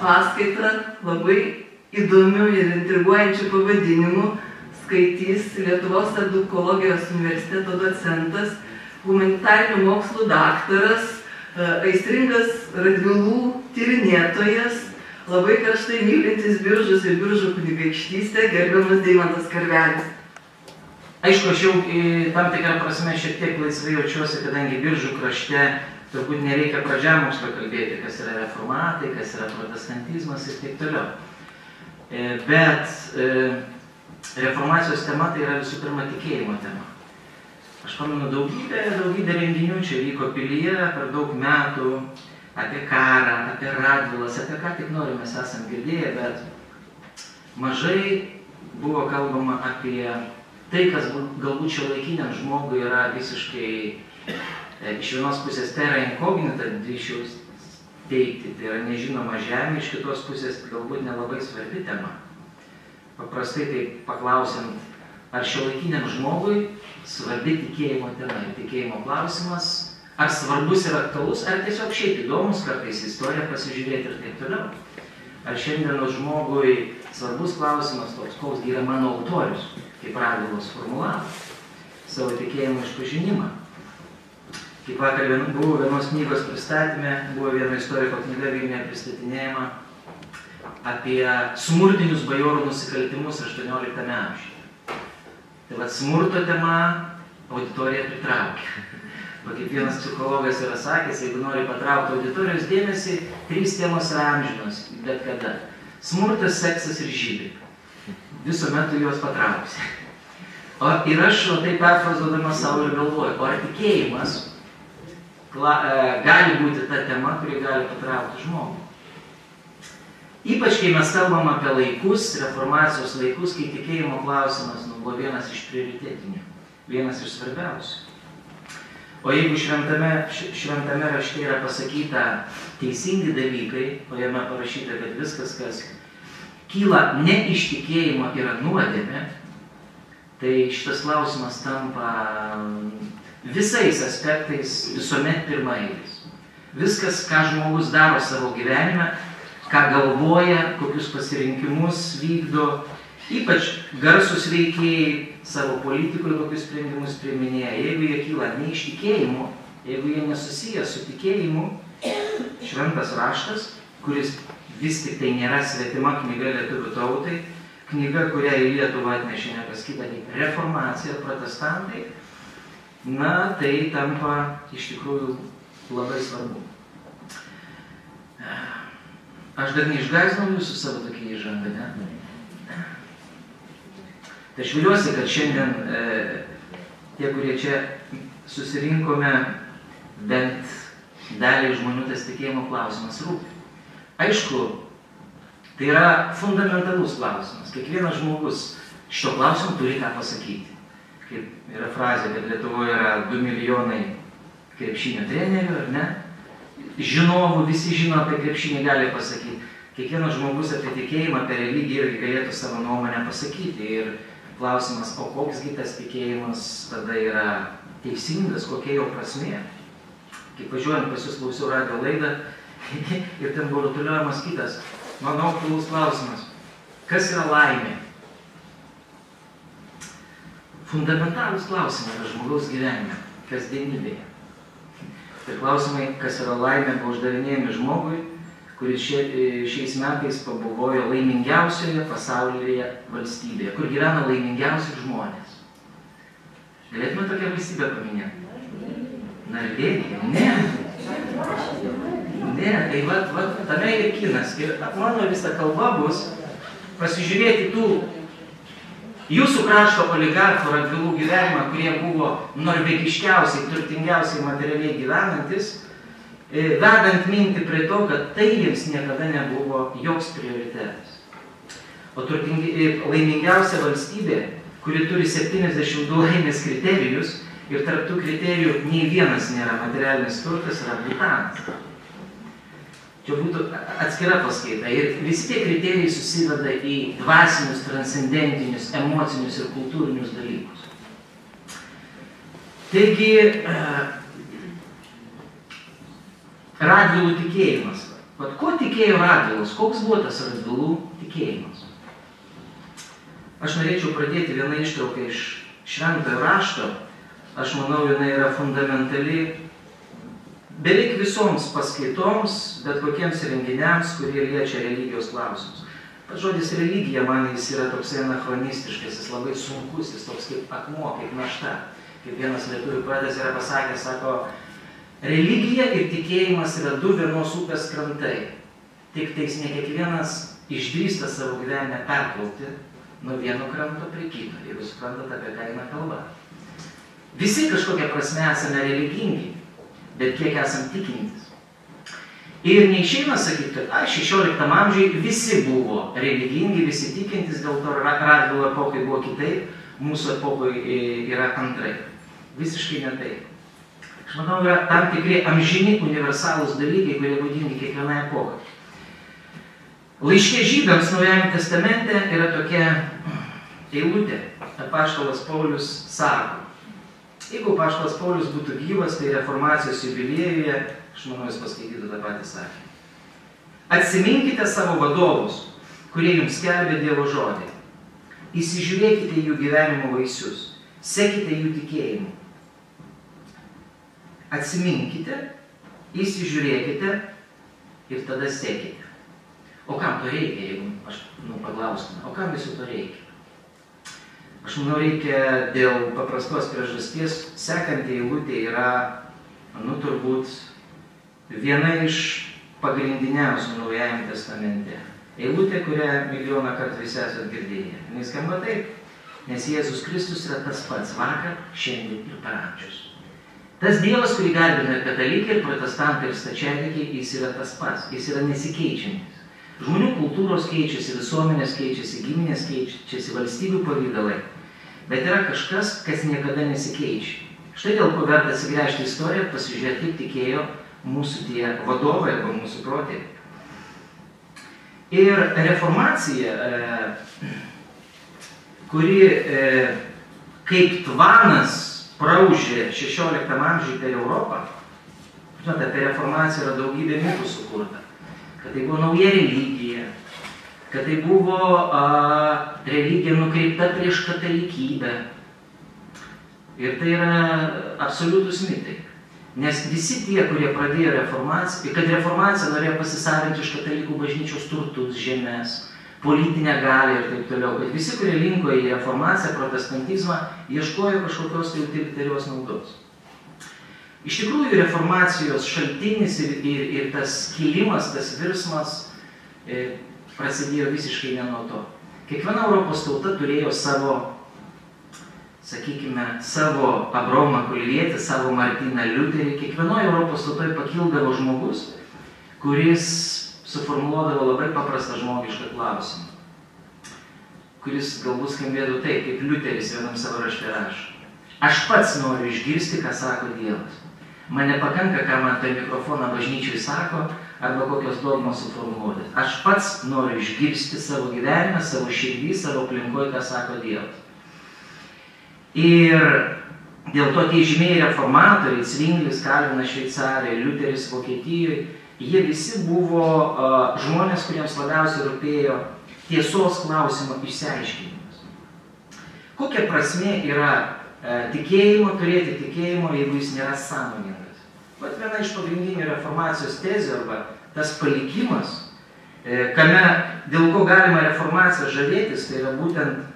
paskaitą labai įdomių ir intriguojančių pavadinimų skaitys Lietuvos edukologijos universiteto docentas, humanitarinių mokslų daktaras, aistringas Radvilų tyrinėtojas, labai karštai mylintis Biržus ir Biržų kunigaikštystę, gerbiamas Deimantas Karvelis. Aišku, aš jau tam tikrą prasme šiek tiek laisvai jaučiuosi, kadangi Biržų krašte turbūt nereikia pradžiamokslio kalbėti, kas yra reformatai, kas yra protestantizmas ir taip toliau. Bet reformacijos tema tai yra visų pirma tikėjimo tema. Aš pamenu daugybę renginių čia vyko pilyje per daug metų apie karą, apie Radvilas, apie ką tik nori mes esam girdėję, bet mažai buvo kalbama apie tai, kas galbūt šiuolaikiniam žmogui yra visiškai iš vienos pusės terra incognita, drįsčiau teigti, tai yra nežinoma žemė, iš kitos pusės galbūt nelabai svarbi tema. Paprastai tai paklausiant, ar šiuolaikiniam žmogui svarbi tikėjimo tema ir tikėjimo klausimas, ar svarbus ir aktualus, ar tiesiog šiaip įdomus kartais istoriją pasižiūrėti ir taip toliau. Ar šiandienos žmogui svarbus klausimas toks, koks yra mano autorius, kaip Radvilas formulavo savo tikėjimo išpažinimą. Kaip vakar buvo vienos knygos pristatyme, buvo viena istoriko knyga Vilniuje pristatinėjama apie smurtinius bajorų nusikaltimus 18 amžiuje. Tai vat smurto tema auditoriją pritraukia. O kaip vienas psichologas yra sakęs, jeigu nori patraukti auditorijos dėmesį, 3 temos yra amžinos, bet kada. Smurtas, seksas ir žydai. Visuomet tu juos patrauksi. Ir aš tai perfrazuodamas savo ir galvoju, o ar tikėjimas gali būti ta tema, kuri gali patraukti žmogų. Ypač, kai mes kalbam apie laikus, reformacijos laikus, kai tikėjimo klausimas buvo vienas iš prioritetinių, vienas iš svarbiausių. O jeigu šventame rašte yra pasakyta teisingi dalykai, o jame parašyta, kad viskas, kas kyla ne iš tikėjimo, yra nuodėmė, tai šitas klausimas tampa visais aspektais visuomet pirmaeilis. Viskas, ką žmogus daro savo gyvenime, ką galvoja, kokius pasirinkimus vykdo, ypač garsus veikėjai savo politikoje kokius sprendimus priiminėja. Jeigu jie kyla ne iš tikėjimo, jeigu jie nesusiję su tikėjimu, šventas raštas, kuris vis tik tai nėra svetima knyga lietuvių tautai, knyga, kurią į Lietuvą atnešė ne kas kita nei reformacija, protestantai, na, tai tampa iš tikrųjų labai svarbu. Aš dar neišgąsdinau jūsų savo tokį įžangą, ne? Tai aš viliuosi, kad šiandien tie, kurie čia susirinkome, bent daliai žmonių tas tikėjimo klausimas rūpi. Aišku, tai yra fundamentalus klausimas. Kiekvienas žmogus šito klausimu turi ką pasakyti. Kaip yra frazė, kad Lietuvoje yra 2 milijonai krepšinio trenerių, ar ne? Žinovų, visi žino apie krepšinį, gali pasakyti. Kiekvienas žmogus apie tikėjimą, apie religiją irgi galėtų savo nuomonę pasakyti. Ir klausimas, o koksgi tas tikėjimas tada yra teisingas, kokia jo prasmė. Kaip važiuojant pas jūs klausiau radijo laidą ir ten buvo rutuliojamas kitas, mano aktualus klausimas. Kas yra laimė? Fundamentalūs klausimai yra žmogaus gyvenime, kasdienybėje. Tai klausimai, kas yra laimė, buvo uždavinėjami žmogui, kuris šiais metais pabuvojo laimingiausioje pasaulyje valstybėje, kur gyvena laimingiausi žmonės. Galėtume tokią valstybę paminėti? Norvegija? Ne. Ne, tai vat, tame ir kinas. Ir mano visa kalba bus pasižiūrėti tų jūsų krašto oligarchų Radvilų gyvenimą, kurie buvo norvegiškiausiai, turtingiausiai materialiai gyvenantis, vedant mintį prie to, kad tai jiems niekada nebuvo joks prioritetas. O laimingiausia valstybė, kuri turi 72 laimės kriterijus ir tarp tų kriterijų nei vienas nėra materialinis turtas, yra Butanas. Čia būtų atskira paskaita. Ir visi tie kriterijai susiveda į dvasinius, transcendentinius, emocinius ir kultūrinius dalykus. Taigi, Radvilų tikėjimas. Vat ko tikėjo Radvilas? Koks buvo tas Radvilų tikėjimas? Aš norėčiau pradėti vieną ištrauką iš Šventojo rašto. Aš manau, jinai yra fundamentali beveik visoms paskaitoms, bet kokiems renginiams, kurie liečia religijos klausimus. Pats žodis religija man jis yra toksai anachronistiškas, jis labai sunkus, jis toks kaip akmuo, kaip našta. Kaip vienas lietuvių poetas yra pasakęs, sako, religija ir tikėjimas yra du vienos upės krantai. Tik tais ne kiekvienas išdrįsta savo gyvenime perplaukti nuo vieno kranto prie kito, jeigu suprantate, apie ką eina kalba. Visi kažkokia prasme esame religingi, bet kiek esam tikintis. Ir neišeina sakyti, kad 16 amžiuje visi buvo religingi, visi tikintis, dėl to Radvilo epokai buvo kitaip, mūsų epokai yra antraip. Visiškai ne taip. Aš manau, yra tam tikri amžini universalūs dalykai, kurie būdingi kiekvienai epokai. Laiške Žydams Naujajame testamente yra tokia eilutė. Apaštalas Paulius sako. Jeigu apaštalas Paulius būtų gyvas, tai reformacijos jubiliejuje, aš manau, jis paskaitytų tą patį sakinį. Atsiminkite savo vadovus, kurie jums skelbė Dievo žodį. Įsižiūrėkite jų gyvenimo vaisius, sekite jų tikėjimu. Atsiminkite, įsižiūrėkite ir tada sekite. O kam to reikia, jeigu aš paklaustume, o kam viso to reikia? Aš manau, reikia dėl paprastos priežasties, sekanti eilutė yra, turbūt, viena iš pagrindiniausių Naujajame testamente. Eilutė, kurią milijoną kartų visi esat girdėję. Jis skamba taip, nes Jėzus Kristus yra tas pats vakar, šiandien ir per amžius. Tas Dievas, kurį garbina ir katalikai, ir protestantai, ir stačiatikiai, jis yra tas pats, jis yra nesikeičiantis. Žmonių kultūros keičiasi, visuomenės keičiasi, giminės keičiasi, valstybių pavydalai. Bet yra kažkas, kas niekada nesikeičia. Štai dėl ko verta atsigręžti į istoriją ir pasižiūrėti, kaip tikėjo mūsų tie vadovai arba mūsų protėviai. Ir reformacija, kuri kaip tvanas praužė 16 amžiuje per Europą, žinote, per reformaciją yra daugybė mitų sukurta. Kad tai buvo nauja religija, kad tai buvo religija nukreipta prieš katalikybę. Ir tai yra absoliutus mitai. Nes visi tie, kurie pradėjo reformaciją, kad reformacija norėjo pasisavinti iš katalikų bažnyčios turtus, žemės, politinę galią ir taip toliau, bet visi, kurie linko į reformaciją, protestantizmą, ieškojo kažkokios tai utilitarios naudos. Iš tikrųjų, reformacijos šaltinis ir tas kilimas, tas virsmas prasidėjo visiškai ne nuo to. Kiekviena Europos tauta turėjo savo, sakykime, savo Abraomą Kulvietį, savo Martyną Liuterį. Kiekvienoje Europos tautoje pakildavo žmogus, kuris suformuluodavo labai paprastą žmogišką klausimą, kuris galbūt skambėtų taip, kaip Liuteris vienam savo rašte rašo. Aš pats noriu išgirsti, ką sako Dievas. Man nepakanka, ką man per mikrofoną bažnyčiai sako, arba kokios dogmos suformuluotės. Aš pats noriu išgirsti savo gyvenimą, savo širdį, savo aplinkoje, ką sako Dievas. Ir dėl to tie žymieji reformatoriai, Zwinglis, Kalvinas Šveicarijoje, Liuteris Vokietijoje, jie visi buvo žmonės, kuriems labiausiai rūpėjo tiesos klausimo išsiaiškinimas. Kokia prasmė yra tikėjimo, turėti tikėjimo, jeigu jis nėra sąmoningas? Vat viena iš pagrindinių reformacijos tezių arba tas palikimas, dėl ko galima reformaciją žavėtis, tai yra būtent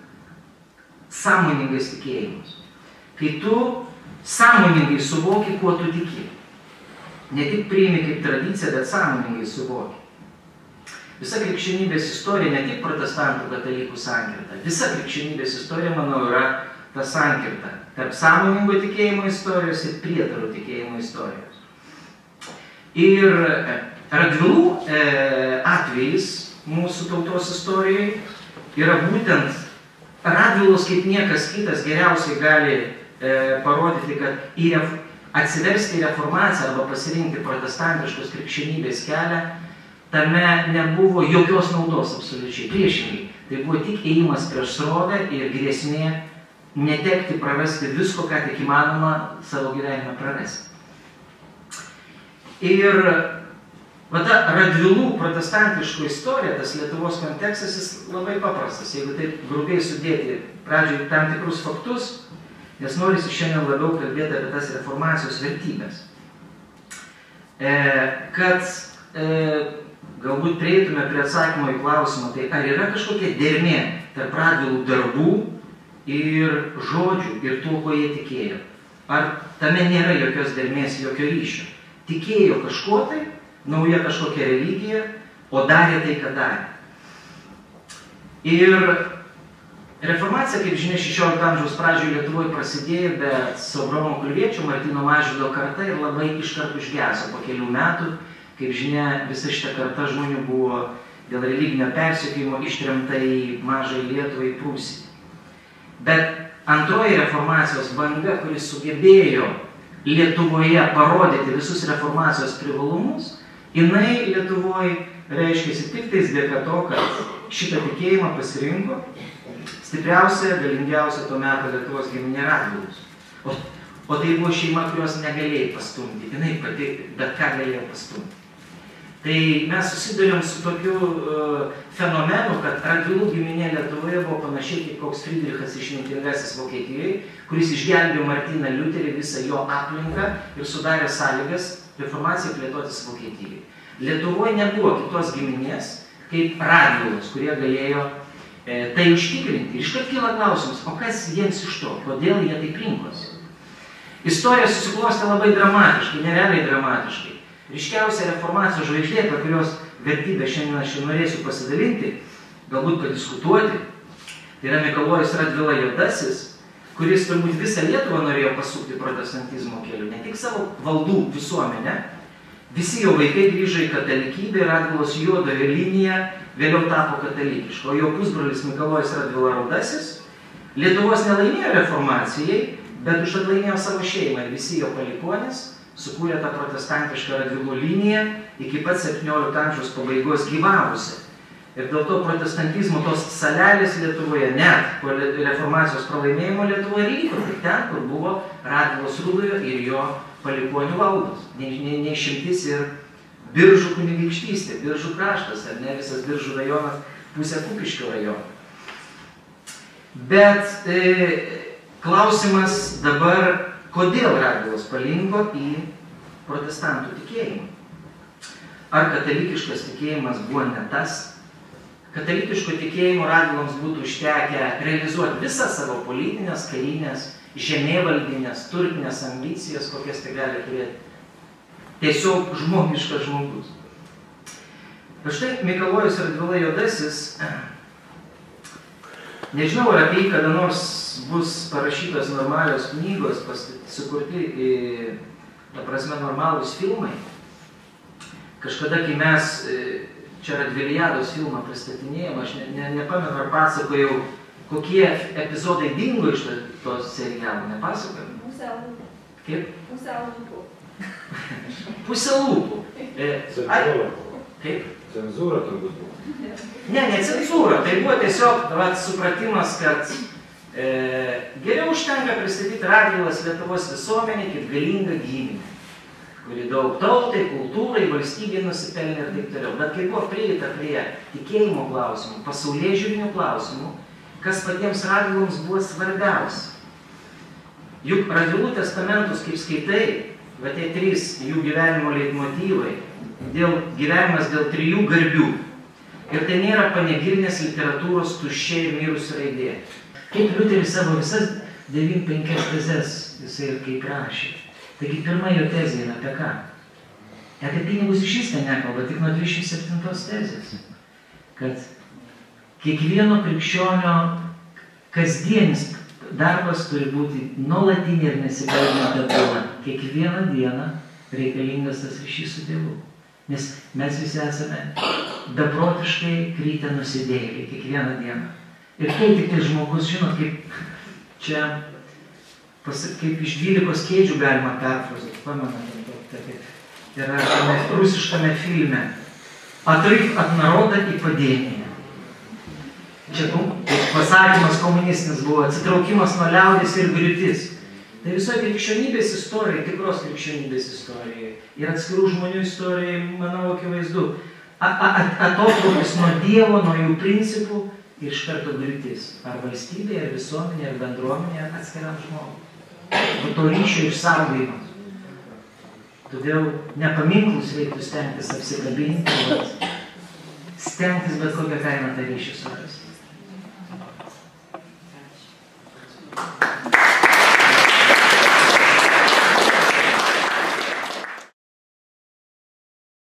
sąmoningas tikėjimas. Kai tu sąmoningai suvoki, kuo tu tiki. Ne tik priimi kaip tradiciją, bet sąmoningai suvoki. Visa krikščionybės istorija, ne tik protestantų katalikų sankirta, visa krikščionybės istorija, manau, yra ta sankirta tarp sąmoningo tikėjimo istorijos ir prietarų tikėjimo istorijos. Ir Radvilų atvejis mūsų tautos istorijoje yra būtent Radvilos kaip niekas kitas geriausiai gali parodyti, kad atsiversti į reformaciją arba pasirinkti protestantiškos krikščionybės kelią, tame nebuvo jokios naudos absoliučiai. Priešingai, tai buvo tik ėjimas prieš srovę ir grėsmė netekti, prarasti visko, ką tik įmanoma savo gyvenime prarasti. Ir Va ta Radvilų protestantiško istorija, tas Lietuvos kontekstas, jis labai paprastas. Jeigu taip grubiai sudėti pradžioj tam tikrus faktus, nes norisi šiandien labiau kalbėti apie tas reformacijos vertybės. Kad galbūt prieitume prie atsakymo į klausimą, tai ar yra kažkokia dermė tarp Radvilų darbų ir žodžių ir tuo, ko jie tikėjo? Ar tame nėra jokios dermės, jokio ryšio? Tikėjo kažkuo tai, nauja kažkokia religija, o darė tai, ką darė. Ir reformacija, kaip žinia, 16 amžiaus pradžioje Lietuvoje prasidėjo, bet su Abraomo Kulviečio, Martyno Mažvydo karta ir labai iškart užgeso po kelių metų. Kaip žinia, visa šita karta žmonių buvo dėl religinio persekiojimo ištremta į mažąją Lietuvą, į Prūsiją. Bet antroji reformacijos banga, kuris sugebėjo Lietuvoje parodyti visus reformacijos privalumus, jinai Lietuvoje reiškėsi tik tais dėka to, kad šitą tikėjimą pasirinko stipriausia, galingiausia tuo metu Lietuvos giminė Radvilus. O tai buvo šeima, kurios negalėjo pastumti, jinai pati bet ką galėjo pastumti. Tai mes susidurėm su tokiu fenomenu, kad Radvilų giminė Lietuvoje buvo panašiai kaip koks Friedrichas Išmintingasis Vokietijoje, kuris išgelbėjo Martyną Liuterį, visą jo aplinką ir sudarė sąlygas reformacijai plėtotis Vokietijoje. Lietuvoje nebuvo kitos giminės kaip Radvilos, kurie galėjo tai užtikrinti. Ir iškart kyla klausimas, o kas jiems iš to, kodėl jie taip rinkosi? Istorija susiklostė labai dramatiškai, nerealiai dramatiškai. Ryškiausia reformacijos žvaigždė, apie kurios vertybę šiandien aš norėsiu pasidalinti, galbūt padiskutuoti, tai yra Mikalojus Radvila Juodasis, kuris turbūt visą Lietuvą norėjo pasukti protestantizmo keliu, ne tik savo valdų visuomenę. Visi jo vaikai grįžo į katalikybę, Radvilos juodojo linija vėliau tapo katalikiška, o jo pusbrolis Mikalojus Radvila Rudasis Lietuvos nelaimėjo reformacijai, bet užtat laimėjo savo šeimą ir visi jo palikuonys sukūrė tą protestantišką Radvilų liniją iki pat 17 amžiaus pabaigos gyvavusi. Ir dėl to protestantizmo tos salelės Lietuvoje, net po reformacijos pralaimėjimo Lietuvoje liko tik ten, kur buvo Radvilos Rudojo ir jo palikuonių valdos. Neišimtis ir Biržų kunigaikštystė, Biržų kraštas, ar ne visas Biržų rajonas, pusė Kupiškio rajono. Bet klausimas dabar, kodėl Radvilos palinko į protestantų tikėjimą? Ar katalikiškas tikėjimas buvo ne tas? Katalikiško tikėjimo Radviloms būtų užtekę realizuoti visas savo politinės, karinės, žemėvaldinės, turtinės ambicijas, kokias tai gali turėti tiesiog žmogiškas žmogus. Bet štai Mikalojus Radvila Juodasis, nežinau, ar apie jį kada nors bus parašytos normalios knygos, sukurti, ta prasme, normalūs filmai. Kažkada, kai mes čia Radviliados filmą pristatinėjom, aš nepamenu, ar pasakojau, kokie epizodai dingo iš tos serialų, nepasakojom? Pusę lūpų. Kaip? Pusę lūpų. Pusę lūpų. Cenzūra. Kaip? Cenzūra turbūt buvo. Ne cenzūra, tai buvo tiesiog supratimas, kad geriau užtenka pristatyti Radvilas Lietuvos visuomenį kaip galingą giminę, kuri daug tautai, kultūrai, valstybei nusipelnė ir taip toliau. Bet kai buvo prieita prie tikėjimo klausimų, pasaulėžiūrinių klausimų, kas patiems Radviloms buvo svarbiausia. Juk Radvilų testamentus, kaip skaitai, va tie trys jų gyvenimo leitmotyvai, gyvenimas dėl trijų garbių. Ir tai nėra panegirnės literatūros tuščia ir mirusi raidė. Kaip Liuteris savo visas 95 tezes jisai ir kaip rašė. Taigi pirma jo tezė yra apie ką? Apie pinigus iš vis nekalba, tik nuo 27 tezės. Kad kiekvieno krikščionio kasdienis darbas turi būti nuolatinė ir nesibaigianti atgaila. Kiekvieną dieną reikalingas tas ryšys su Dievu. Nes mes visi esame beprotiškai kritę nusidėjėliai kiekvieną dieną. Ir kai tik tai žmogus, žinot, kaip čia, kaip iš 12 kėdžių galima perfrazuoti, pamenate, yra tame rusiškame filme Atrif от народа и падение. Čia pasakymas komunistinis buvo, atsitraukimas nuo liaudės ir griūtis. Tai visoje krikščionybės istorijoje, tikros krikščionybės istorijoje ir atskirų žmonių istorijoje, manau, akivaizdu, atotrūkis nuo Dievo, nuo jų principų ir iš karto griūtis. Ar valstybė, ar visuomenė, ar bendruomenė, ar atskiram žmogui. O to ryšio išsaugojimas. Todėl nepaminklus reiktų stengtis apsikabinti, stengtis bet kokią kainą tą ryšį surasti.